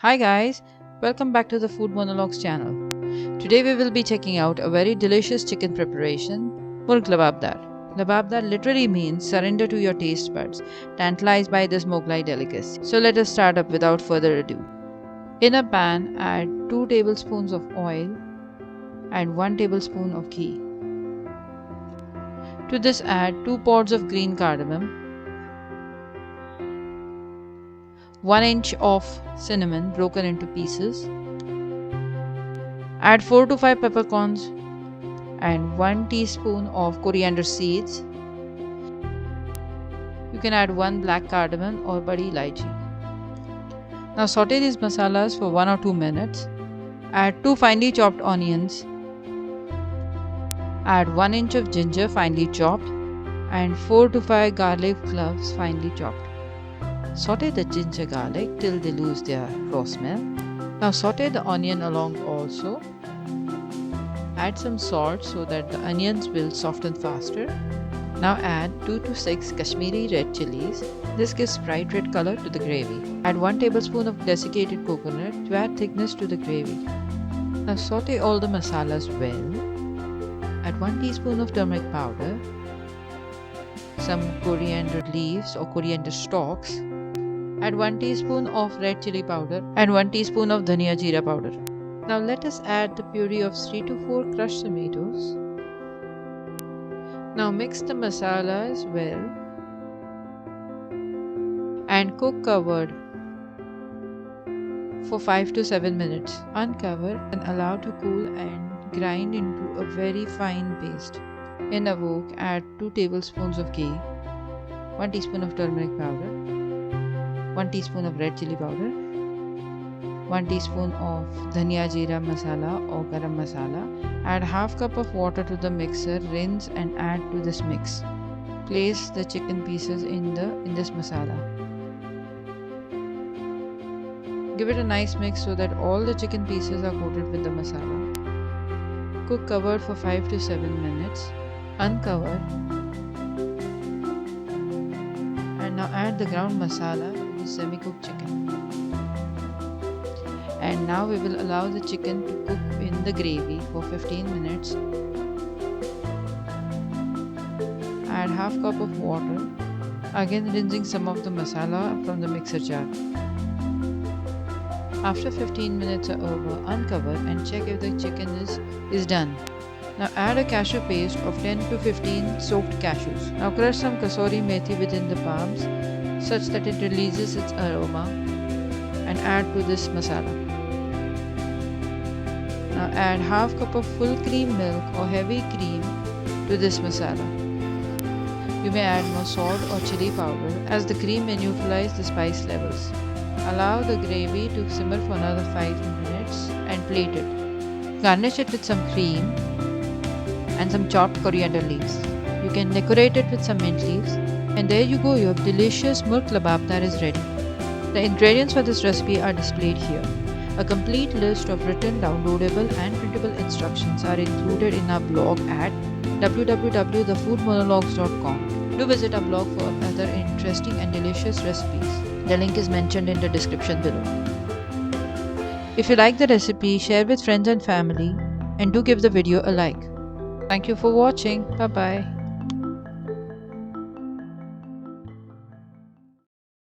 Hi guys, welcome back to the Food Monologues channel. Today we will be checking out a very delicious chicken preparation, Murg Lababdar. Lababdar literally means surrender to your taste buds, tantalized by this Mughlai delicacy. So let us start up without further ado. In a pan, add 2 tablespoons of oil and 1 tablespoon of ghee. To this add 2 pods of green cardamom, 1 inch of cinnamon broken into pieces. Add 4 to 5 peppercorns and 1 teaspoon of coriander seeds. You can add 1 black cardamom or badi elaichi. Now saute these masalas for 1 or 2 minutes. Add 2 finely chopped onions. Add 1 inch of ginger finely chopped and 4 to 5 garlic cloves finely chopped. Saute the ginger garlic till they lose their raw smell. Now saute the onion along also. Add some salt so that the onions will soften faster. Now add 2 to 6 Kashmiri red chilies. This gives bright red color to the gravy. Add 1 tablespoon of desiccated coconut to add thickness to the gravy. Now saute all the masalas well. Add 1 teaspoon of turmeric powder, some coriander leaves or coriander stalks. Add 1 teaspoon of red chili powder and 1 teaspoon of dhania jeera powder. Now let us add the puree of 3 to 4 crushed tomatoes. Now mix the masalas well and cook covered for 5 to 7 minutes. Uncover and allow to cool and grind into a very fine paste. In a wok, add 2 tablespoons of ghee, 1 teaspoon of turmeric powder, 1 teaspoon of red chili powder, 1 teaspoon of dhania jeera masala or garam masala. Add half cup of water to the mixer, rinse and add to this mix. Place the chicken pieces in this masala. Give it a nice mix so that all the chicken pieces are coated with the masala. Cook covered for 5 to 7 minutes. Uncover and now add the ground masala to the semi-cooked chicken. And now we will allow the chicken to cook in the gravy for 15 minutes. Add half cup of water, again rinsing some of the masala from the mixer jar. After 15 minutes are over, uncover and check if the chicken is done. Now add a cashew paste of 10 to 15 soaked cashews. Now crush some kasuri methi within the palms such that it releases its aroma and add to this masala. Now add half cup of full cream milk or heavy cream to this masala. You may add more salt or chili powder as the cream may neutralize the spice levels. Allow the gravy to simmer for another 5 minutes and plate it. Garnish it with some cream and some chopped coriander leaves. You can decorate it with some mint leaves. And there you go, your delicious Murg Lababdar is ready. The ingredients for this recipe are displayed here. A complete list of written, downloadable and printable instructions are included in our blog at www.thefoodmonologues.com. Do visit our blog for other interesting and delicious recipes. The link is mentioned in the description below. If you like the recipe, share with friends and family and do give the video a like. Thank you for watching. Bye bye.